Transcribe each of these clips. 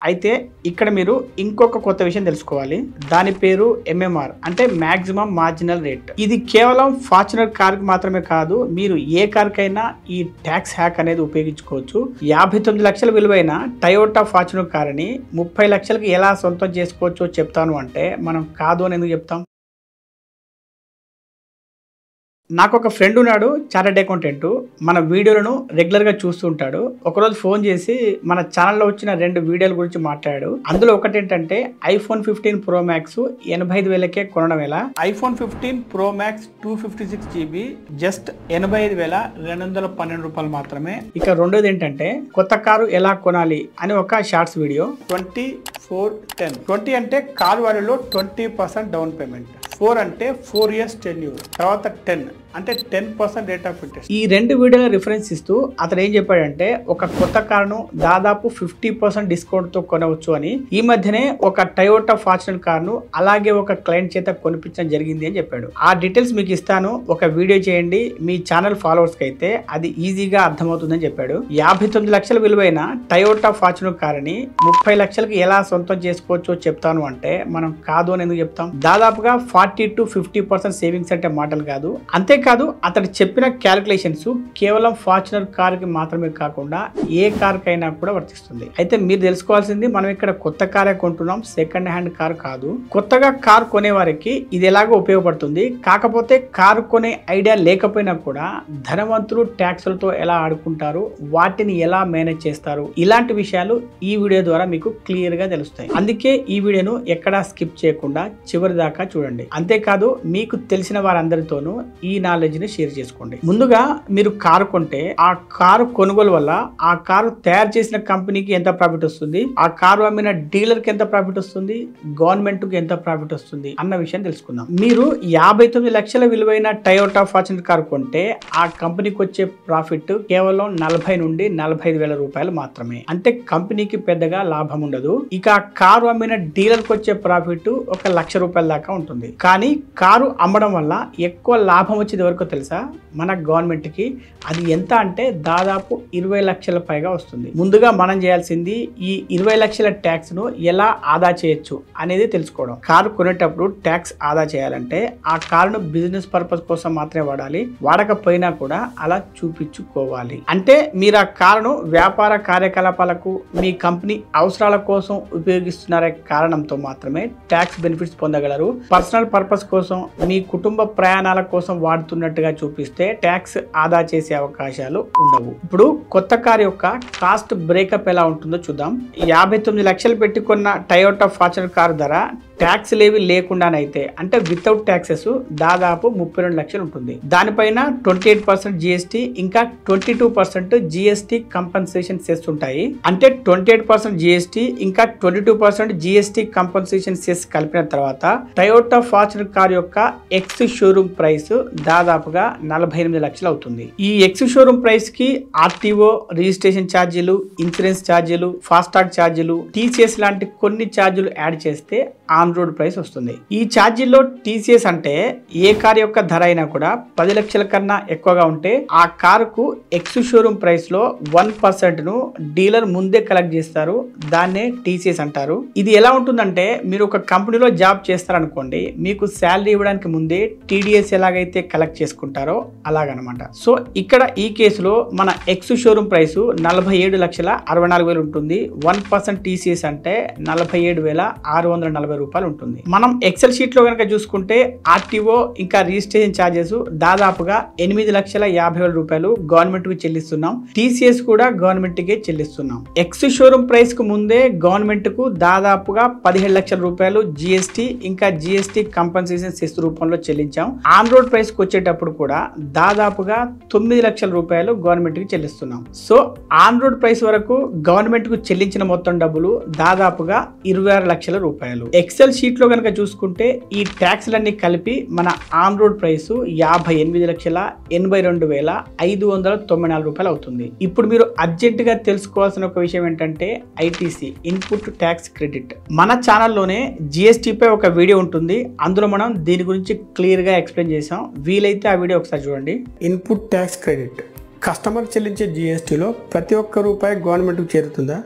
అయితే ఇక్కడ మీరు ఇంకొక కొత్త విషయం తెలుసుకోవాలి. దాని పేరు ఎంఎంఆర్ అంటే మాక్సిమం మార్జినల్ రేట్. ఇది కేవలం ఫార్చునర్ కార్ కి మాత్రమే కాదు, మీరు ఏ కార్ కైనా ఈ ట్యాక్స్ హ్యాక్ అనేది ఉపయోగించుకోవచ్చు. 59 లక్షల విలువైన టయోటా ఫార్చునర్ కార్ ని 30 లక్షలకి ఎలా సొంతం చేసుకోవచ్చో చెప్తాను అంటే మనం కాదు అని ఎందుకు చెప్తాం? నాకు ఒక ఫ్రెండ్ ఉన్నాడు, చార్టర్డ్ అకౌంటెంట్. మన వీడియోలను రెగ్యులర్గా చూస్తుంటాడు. ఒకరోజు ఫోన్ చేసి మన ఛానల్లో వచ్చిన 2 వీడియోల గురించి మాట్లాడాడు. అందులో ఒకటి ఏంటంటే ఐఫోన్ 15 ప్రో మ్యాక్స్ 85,000కే కొనడం ఎలా, iPhone 15 pro max 256 GB just 85,212 రూపాయలు మాత్రమే. ఇక రెండోది ఏంటంటే కొత్త కారు ఎలా కొనాలి అని ఒక షార్ట్స్ వీడియో. 24/10 20 అంటే కారు వాల్యూలో 20% డౌన్ పేమెంట్, 4 అంటే 4 years tenure, తర్వాత 10 అంటే 10% రేట్ ఆఫ్ ఇంట్రెస్ట్. ఈ 2 వీడియోల రిఫరెన్స్ ఇస్తూ అతను ఏం చెప్పాడంటే ఒక కొత్త కారును దాదాపు 50% డిస్కౌంట్ తో కొనవచ్చు అని. ఈ మధ్యనే ఒక టయోటా ఫార్చునర్ కారును అలాగే ఒక క్లయింట్ చేత కొనిపించడం జరిగింది అని చెప్పాడు. ఆ డీటెయిల్స్ మీకు ఇస్తాను, ఒక వీడియో చేయండి, మీ ఛానల్ ఫాలోవర్స్ కి అయితే అది ఈజీగా అర్థమవుతుందని చెప్పాడు. 59 లక్షల విలువైన టయోటా ఫార్చునర్ కారుని 30 లక్షలకి ఎలా సొంతం చేసుకోవచ్చో చెప్తాను అంటే మనం కాదు అని ఎందుకు చెప్తాం? దాదాపుగా 40 to 50% సేవింగ్స్ అంటే మాటలు కాదు. అంతేకాదు అతడు చెప్పిన క్యాలిక్యులేషన్స్ కేవలం ఫార్చునర్ కార్ కి మాత్రమే కాకుండా ఏ కార్ కైనా కూడా వర్తిస్తుంది. అయితే మీరు తెలుసుకోవాల్సింది మనం ఇక్కడ కొత్త కారే కొంటున్నాం, సెకండ్ హ్యాండ్ కార్ కాదు. కొత్తగా కార్ కొనే వారికి ఇది ఎలాగో ఉపయోగపడుతుంది. కాకపోతే కారు కొనే ఐడియా లేకపోయినా కూడా ధనవంతులు ట్యాక్సులతో ఎలా ఆడుకుంటారు, వాటిని ఎలా మేనేజ్ చేస్తారు, ఇలాంటి విషయాలు ఈ వీడియో ద్వారా మీకు క్లియర్ గా తెలుస్తాయి. అందుకే ఈ వీడియోను ఎక్కడా స్కిప్ చేయకుండా చివరి దాకా చూడండి. అంతేకాదు మీకు తెలిసిన వారందరితోనూ ఈ నాలెడ్జ్ ని షేర్ చేసుకోండి. ముందుగా మీరు కారు కొంటే ఆ కారు కొనుగోలు వల్ల ఆ కారు తయారు చేసిన కంపెనీకి ఎంత ప్రాఫిట్ వస్తుంది, ఆ కారు అమ్మిన డీలర్ కి ఎంత ప్రాఫిట్ వస్తుంది, గవర్నమెంట్ కి ఎంత ప్రాఫిట్ వస్తుంది అన్న విషయం తెలుసుకుందాం. మీరు 59 లక్షల విలువైన టయోటా ఫార్చునర్ కారు కొంటే ఆ కంపెనీకి వచ్చే ప్రాఫిట్ కేవలం 40 నుండి 45,000 రూపాయలు మాత్రమే. అంటే కంపెనీకి పెద్దగా లాభం ఉండదు. ఇక ఆ కారు అమ్మిన డీలర్ కి వచ్చే ప్రాఫిట్ 1,00,000 రూపాయల దాకా ఉంటుంది. కానీ కారు అమ్మడం వల్ల ఎక్కువ లాభం వచ్చేది ఎవరికో తెలుసా? మన గవర్నమెంట్ కి. అది ఎంత అంటే దాదాపు 20 లక్షల పైగా వస్తుంది. ముందుగా మనం చేయాల్సింది ఈ 20 లక్షల ట్యాక్స్ ను ఎలా ఆదా చేయొచ్చు అనేది తెలుసుకోవడం. కారు కొనేటప్పుడు ట్యాక్స్ ఆదా చేయాలంటే ఆ కారును బిజినెస్ పర్పస్ కోసం మాత్రమే వాడాలి, వాడకపోయినా కూడా అలా చూపించుకోవాలి. అంటే మీరు ఆ కారును వ్యాపార కార్యకలాపాలకు మీ కంపెనీ అవసరాల కోసం ఉపయోగిస్తున్నారే కారణంతో మాత్రమే ట్యాక్స్ బెనిఫిట్స్ పొందగలరు. పర్సనల్ పర్పస్ కోసం మీ కుటుంబ ప్రయాణాల కోసం వాడుతున్నట్టుగా చూపిస్తే ట్యాక్స్ ఆదా చేసే అవకాశాలు ఉండవు. ఇప్పుడు కొత్త కార్ యొక్క కాస్ట్ బ్రేకప్ ఎలా ఉంటుందో చూద్దాం. 59 లక్షలు పెట్టి కొన్న టయోటా ఫార్చునర్ కార్ ధర ట్యాక్స్ లేవి లేకుండానైతే అంటే వితౌట్ ట్యాక్సెస్ దాదాపు 32 లక్షలు ఉంటుంది. దానిపైన 28% జిఎస్టీ ఇంకా 22% జిఎస్టీ కంపెన్సేషన్ సెస్ ఉంటాయి. అంటే 28% జిఎస్టీ ఇంకా 22% జిఎస్టీ కంపెన్సేషన్ సెస్ కలిపిన తర్వాత టయోటా ఫార్చునర్ కార్ యొక్క ఎక్స్ షోరూమ్ ప్రైస్ దాదాపుగా 48 లక్షలు అవుతుంది. ఈ ఎక్స్ షోరూమ్ ప్రైస్ కి ఆర్టీఓ, రిజిస్ట్రేషన్ ఛార్జీలు, ఇన్సూరెన్స్ ఛార్జీలు, ఫాస్టాగ్ ఛార్జీలు, టీసీఎస్ లాంటి కొన్ని ఛార్జీలు యాడ్ చేస్తే ఆన్ రోడ్ ప్రైస్ వస్తుంది. ఈ ఛార్జీల్లో టీసీఎస్ అంటే ఏ కార్ యొక్క ధర అయినా కూడా 10 లక్షల కన్నా ఎక్కువగా ఉంటే ఆ కారుకు ఎక్స్ షోరూమ్ ప్రైస్ లో 1% ను డీలర్ ముందే కలెక్ట్ చేస్తారు. దాన్నే టీసీఎస్ అంటారు. ఇది ఎలా ఉంటుందంటే మీరు ఒక కంపెనీలో జాబ్ చేస్తారనుకోండి, మీకు శాలరీ ఇవ్వడానికి ముందే టీడీఎస్ ఎలాగైతే కలెక్ట్ చేసుకుంటారో అలాగనమాట. సో ఇక్కడ ఈ కేసులో మన ఎక్స్ షోరూమ్ ప్రైస్ 47,64,000 ఉంటుంది. 1% టీసీఎస్ అంటే 47,640 రూపాయలు ఉంటుంది. మనం ఎక్సెల్ షీట్ లో కనుక చూసుకుంటే ఆర్టీఓ ఇంకా రిజిస్ట్రేషన్ ఛార్జెస్ దాదాపుగా 8,50,000 రూపాయలు గవర్నమెంట్ కు చెల్లిస్తున్నాం. టీసీఎస్ కూడా గవర్నమెంట్ కే చెల్లిస్తున్నాం. ఎక్స్ షోరూమ్ ప్రైస్ కు ముందే గవర్నమెంట్ కు దాదాపుగా 17 లక్షల రూపాయలు జిఎస్టీ ఇంకా జిఎస్టీ కంపెన్సేషన్ సెస్ రూపంలో చెల్లించాం. ఆన్ రోడ్ ప్రైస్ కు వచ్చేటప్పుడు కూడా దాదాపుగా 9 లక్షల రూపాయలు గవర్నమెంట్ కి చెల్లిస్తున్నాం. సో ఆన్ రోడ్ ప్రైస్ వరకు గవర్నమెంట్ కు చెల్లించిన మొత్తం డబ్బులు దాదాపుగా 26 లక్షల రూపాయలు. ఎక్సెల్ షీట్ లో కనుక చూసుకుంటే ఈ ట్యాక్స్లన్నీ కలిపి మన ఆన్ రోడ్ ప్రైస్ 58,82,594 రూపాయలు అవుతుంది. ఇప్పుడు మీరు అర్జెంట్ గా తెలుసుకోవాల్సిన ఒక విషయం ఏంటంటే ఐటీసీ, ఇన్పుట్ ట్యాక్స్ క్రెడిట్. మన ఛానల్లోనే జిఎస్టీ పై ఒక వీడియో ఉంటుంది. అందులో మనం దీని గురించి క్లియర్ గా ఎక్స్ప్లెయిన్ చేసాం. వీలైతే ఆ వీడియో ఒకసారి చూడండి. Input tax credit. కస్టమర్ చెల్లించే జిఎస్టీలో ప్రతి ఒక్క రూపాయి గవర్నమెంట్కు చేరుతుందా?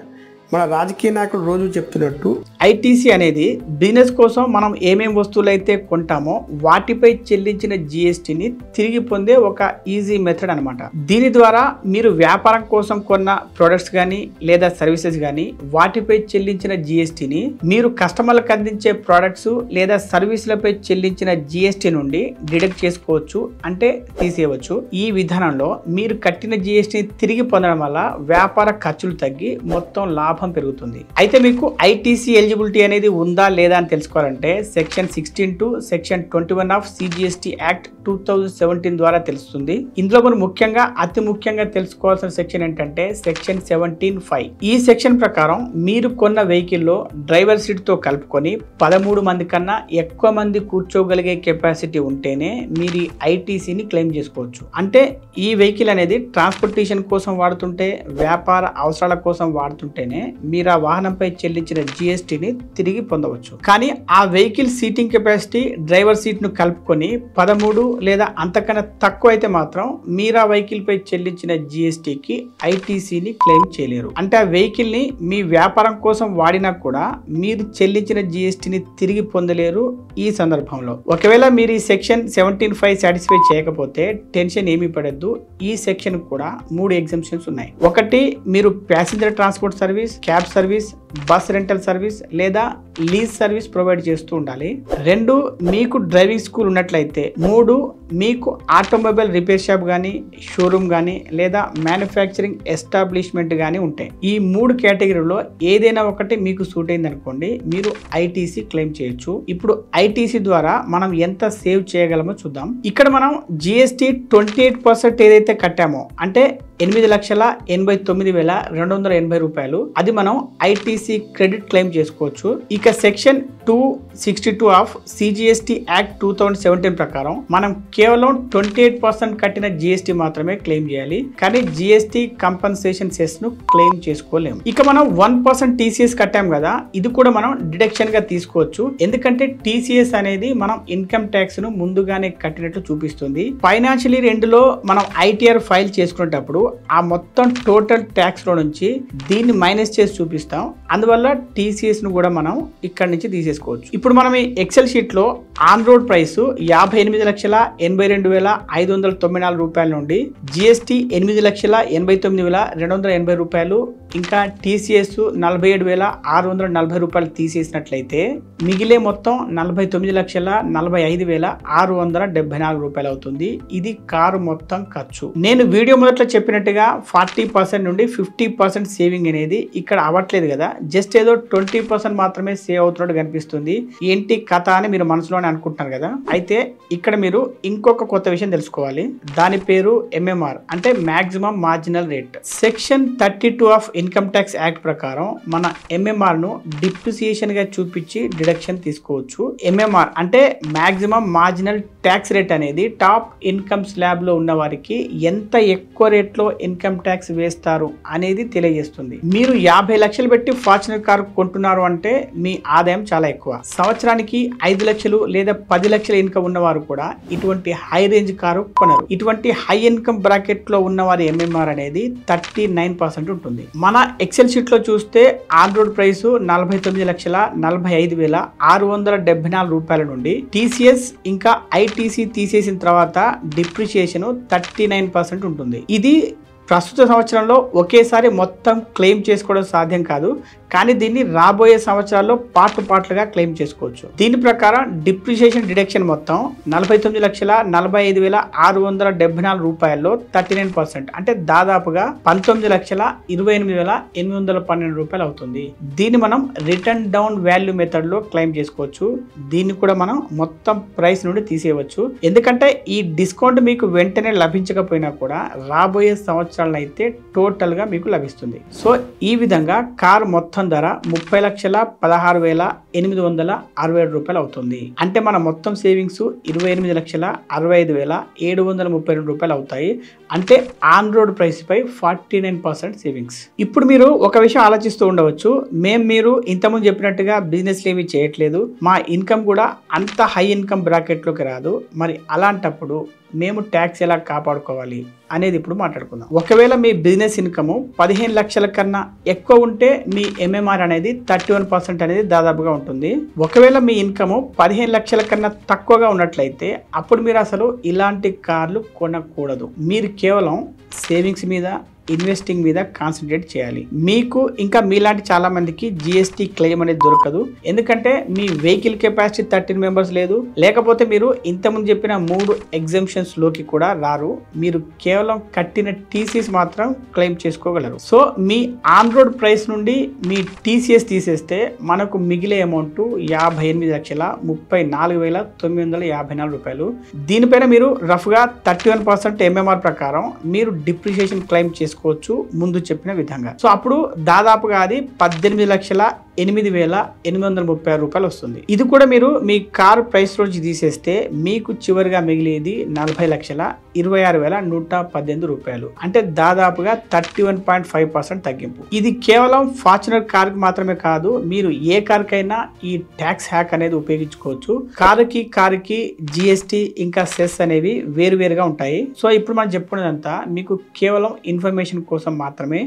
మన రాజకీయ నాయకులు రోజు చెప్తున్నట్టు ఐటీసీ అనేది బిజినెస్ కోసం మనం ఏమేం వస్తువులు అయితే కొంటామో వాటిపై చెల్లించిన జిఎస్టీని తిరిగి పొందే ఒక ఈజీ మెథడ్ అనమాట. దీని ద్వారా మీరు వ్యాపారం కోసం కొన్న ప్రొడక్ట్స్ కానీ లేదా సర్వీసెస్ కానీ వాటిపై చెల్లించిన జిఎస్టీని మీరు కస్టమర్లకు అందించే ప్రొడక్ట్స్ లేదా సర్వీసులపై చెల్లించిన జిఎస్టీ నుండి డిడక్ట్ చేసుకోవచ్చు, అంటే తీసేయవచ్చు. ఈ విధానంలో మీరు కట్టిన జిఎస్టీని తిరిగి పొందడం వల్ల వ్యాపార ఖర్చులు తగ్గి మొత్తం లాభం పెరుగుతుంది. అయితే మీకు ఐటీసీ ఎలిజిబిలిటీ అనేది ఉందా లేదా అని తెలుసుకోవాలంటే section 16 to section 21 of CGST act 2017 ద్వారా తెలుస్తుంది. ఇందులో మనం అతి ముఖ్యంగా తెలుసుకోవాల్సిన సెక్షన్ ఏంటంటే సెక్షన్ 17(5). ఈ సెక్షన్ ప్రకారం మీరు కొన్న వెహికల్ లో డ్రైవర్ సీట్ తో కలుపుకొని 13 మంది కన్నా ఎక్కువ మంది కూర్చోగలిగే కెపాసిటీ ఉంటేనే మీరు ఐటీసీని క్లెయిమ్ చేసుకోవచ్చు. అంటే ఈ వెహికల్ అనేది ట్రాన్స్పోర్టేషన్ కోసం వాడుతుంటే, వ్యాపార అవసరాల కోసం వాడుతుంటేనే మీరు ఆ వాహనంపై చెల్లించిన జిఎస్టీని తిరిగి పొందవచ్చు. కానీ ఆ vehicle seating capacity driver seat ను కలుపుకొని 13 లేదా అంతకన్నా తక్కువ అయితే మాత్రం మీరు ఆ వెహికల్ పై చెల్లించిన జిఎస్టీకి ఐటీసీని క్లెయిమ్ చేయలేరు. అంటే ఆ వెహికల్ ని మీ వ్యాపారం కోసం వాడినా కూడా మీరు చెల్లించిన జిఎస్టీని తిరిగి పొందలేరు. ఈ సందర్భంలో ఒకవేళ మీరు ఈ సెక్షన్ 17(5) సాటిస్ఫై చేయకపోతే టెన్షన్ ఏమీ పడద్దు. ఈ సెక్షన్ కూడా 3 ఎగ్జంప్షన్స్ ఉన్నాయి. ఒకటి, మీరు passenger transport service, cab service, bus rental service లేదా లీజ్ సర్వీస్ ప్రొవైడ్ చేస్తూ ఉండాలి. 2, మీకు డ్రైవింగ్ స్కూల్ ఉన్నట్లయితే. 3, మీకు ఆటోమొబైల్ రిపేర్ షాప్ కానీ, షోరూమ్ కానీ లేదా మ్యానుఫ్యాక్చరింగ్ ఎస్టాబ్లిష్మెంట్ కానీ ఉంటాయి. ఈ 3 కేటగిరీలో ఏదైనా ఒకటి మీకు సూట్ అయింది అనుకోండి, మీరు ఐటీసీ క్లెయిమ్ చేయొచ్చు. ఇప్పుడు ఐటీసీ ద్వారా మనం ఎంత సేవ్ చేయగలమో చూద్దాం. ఇక్కడ మనం జిఎస్టీ 28% ఏదైతే కట్టామో, అంటే 8,89,280 రూపాయలు, అది మనం ఐటీసీ క్రెడిట్ క్లెయిమ్ చేసుకోవచ్చు. ఇక సెక్షన్ 262 ఆఫ్ సిజిఎస్టీ యాక్ట్ 2017 ప్రకారం మనం కేవలం 28% కట్టిన జిఎస్టీ మాత్రమే క్లెయిమ్ చేయాలి. కానీ జిఎస్టీ కంపన్సేషన్ సెస్ ను క్లెయిమ్ చేసుకోలేము. ఇక మనం 1% టీసీఎస్ కట్టాం కదా, ఇది కూడా మనం డిడక్షన్ గా తీసుకోవచ్చు. ఎందుకంటే టీసీఎస్ అనేది మనం ఇన్కమ్ ట్యాక్స్ ను ముందుగానే కట్టినట్లు చూపిస్తుంది. ఫైనాన్షియల్ ఇయర్ ఎండ్ లో మనం ఐటీఆర్ ఫైల్ చేసుకునేటప్పుడు ఆ మొత్తం టోటల్ ట్యాక్స్ లో నుంచి దీన్ని మైనస్ చేసి చూపిస్తాం. అందువల్ల టీసీఎస్ ను కూడా మనం ఇక్కడ నుంచి తీసేసుకోవచ్చు. ఇప్పుడు మనం ఈ ఎక్సెల్ షీట్ లో ఆన్ రోడ్ ప్రైస్ 58,82,594 రూపాయల నుండి జిఎస్టీ 8,89,280 రూపాయలు, ఇంకా టీసీఎస్ 47,640 రూపాయలు తీసేసినట్లయితే మిగిలే మొత్తం 49,45,674 రూపాయలు అవుతుంది. ఇది కారు మొత్తం ఖర్చు. నేను వీడియో మొదట్లో చెప్పినట్టుగా 40% నుండి 50% సేవింగ్ అనేది ఇక్కడ అవ్వట్లేదు కదా, జస్ట్ ఏదో 20% మాత్రమే సేవ్ అవుతున్నట్టు కనిపిస్తుంది. ఏంటి కథ అని మీరు మనసులోనే అనుకుంటున్నారు కదా. అయితే ఇక్కడ మీరు ఇంకొక కొత్త విషయం తెలుసుకోవాలి. దాని పేరు ఎంఎంఆర్, అంటే maximum marginal rate. Section 32 of income tax act ప్రకారం మన ఎంఎంఆర్ ను డిప్రిసియేషన్ గా చూపించి డిడక్షన్ తీసుకోవచ్చు. ఎంఎంఆర్ అంటే మాక్సిమం మార్జినల్ ట్యాక్స్ రేట్ అనేది టాప్ ఇన్కమ్ స్లాబ్ లో ఉన్న వారికి ఎంత ఎక్కువ రేట్ లో ఇన్కమ్ ట్యాక్స్ వేస్తారు అనేది తెలియజేస్తుంది. మీరు 50 లక్షలు పెట్టి ఫార్చునర్ కారు కొంటున్నారు అంటే మీ ఆదాయం చాలా ఎక్కువ. సంవత్సరానికి 5 లక్షలు లేదా 10 లక్షల ఇన్కమ్ ఉన్నవారు కూడా ఇటువంటి హై రేంజ్ కారు కొనరు. ఇటువంటి హై ఇన్కమ్ బ్రాకెట్ లో ఉన్న వారి ఎంఎంఆర్ అనేది 39% ఉంటుంది. మన ఎక్సెల్ షీట్ లో చూస్తే ఆన్ రోడ్ ప్రైస్ 49,45,674 రూపాయల నుండి టీసీఎస్ ఇంకా ఐటీసీ తీసేసిన తర్వాత డిప్రిసియేషన్ 39% ఉంటుంది. ఇది ప్రస్తుత సంవత్సరంలో ఒకేసారి మొత్తం క్లెయిమ్ చేసుకోవడం సాధ్యం కాదు, కానీ దీన్ని రాబోయే సంవత్సరాల్లో పార్ట్లుగా క్లెయిమ్ చేసుకోవచ్చు. దీని ప్రకారం డిప్రిసియేషన్ డిడక్షన్ మొత్తం 49,45,674 రూపాయల్లో 39%, అంటే దాదాపుగా 19,28,812 రూపాయలు అవుతుంది. దీన్ని మనం రిటర్న్ డౌన్ వాల్యూ మెథడ్ లో క్లెయిమ్ చేసుకోవచ్చు. దీన్ని కూడా మనం మొత్తం ప్రైస్ నుండి తీసేయవచ్చు. ఎందుకంటే ఈ డిస్కౌంట్ మీకు వెంటనే లభించకపోయినా కూడా రాబోయే సంవత్సరాలు అయితే టోటల్ గా మీకు లభిస్తుంది. సో ఈ విధంగా కార్ మొత్తం ధర 30,16,867 రూపాయలు అవుతుంది. అంటే మన మొత్తం సేవింగ్స్ 28,65,732 రూపాయలు అవుతాయి. అంటే ఆన్ రోడ్ ప్రైస్ పై 49% సేవింగ్స్. ఇప్పుడు మీరు ఒక విషయం ఆలోచిస్తూ ఉండవచ్చు, మీరు ఇంతకుముందు చెప్పినట్టుగా బిజినెస్ ఏమీ చేయట్లేదు, మా ఇన్కమ్ కూడా అంత హై ఇన్కమ్ బ్రాకెట్ లోకి రాదు, మరి అలాంటప్పుడు మేము ట్యాక్స్ ఎలా కాపాడుకోవాలి అనేది ఇప్పుడు మాట్లాడుకుందాం. ఒకవేళ మీ బిజినెస్ ఇన్కమ్ 15 లక్షల కన్నా ఎక్కువ ఉంటే మీ ఎంఎంఆర్ అనేది 31% అనేది దాదాపుగా ఉంటుంది. ఒకవేళ మీ ఇన్కమ్ 15 లక్షల కన్నా తక్కువగా ఉన్నట్లయితే అప్పుడు మీరు అసలు ఇలాంటి కార్లు కొనకూడదు. మీరు కేవలం సేవింగ్స్ మీద, ఇన్వెస్టింగ్ మీద కాన్సన్ట్రేట్ చేయాలి. మీకు ఇంకా మీలాంటి చాలా మందికి జిఎస్టీ క్లెయిమ్ అనేది దొరకదు. ఎందుకంటే మీ వెహికల్ కెపాసిటీ 13 మెంబర్స్ లేదు, లేకపోతే మీరు ఇంతకుముందు చెప్పిన 3 ఎగ్జామ్షన్స్ లోకి కూడా రారు. మీరు కేవలం కట్టిన టీసీఎస్ మాత్రం క్లెయిమ్ చేసుకోగలరు. So me on road price నుండి మీ టీసీఎస్ తీసేస్తే మనకు మిగిలే అమౌంట్ 58,34,954 రూపాయలు. దీనిపైన మీరు రఫ్గా 31% ఎంఎంఆర్ ప్రకారం మీరు డిప్రిషియేషన్ క్లెయిమ్ చేసుకోవచ్చు ముందు చెప్పిన విధంగా. సో అప్పుడు దాదాపుగా అది 18,08,836 రూపాయలు వస్తుంది. ఇది కూడా మీరు మీ కారు ప్రైస్ నుంచి తీసేస్తే మీకు చివరిగా మిగిలేది 40,26,118 రూపాయలు. అంటే దాదాపుగా 31.5% తగ్గింపు. ఇది కేవలం ఫార్చునర్ కార్ కి మాత్రమే కాదు, మీరు ఏ కార్ కైనా ఈ ట్యాక్స్ హ్యాక్ అనేది ఉపయోగించుకోవచ్చు. కారుకి జిఎస్టీ ఇంకా సెస్ అనేవి వేరువేరుగా ఉంటాయి. సో ఇప్పుడు మనం చెప్పుకున్నదంతా మీకు కేవలం ఇన్ఫర్మేషన్ కోసం మాత్రమే.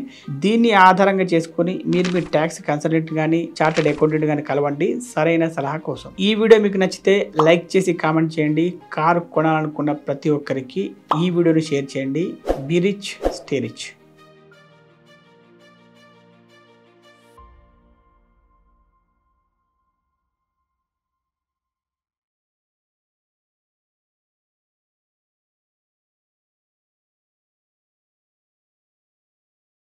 దీన్ని ఆధారంగా చేసుకుని మీరు మీ ట్యాక్స్ కన్సల్టెంట్ గానీ, చార్టెడ్ అకౌంటెంట్ గానీ కలవండి సరైన సలహా కోసం. ఈ వీడియో మీకు నచ్చితే లైక్ చేసి కామెంట్ చేయండి. కారు కొనాలనుకున్న ప్రతి ఒక్కరికి ఈ వీడియోని షేర్ చేయండి. Be rich, stay rich.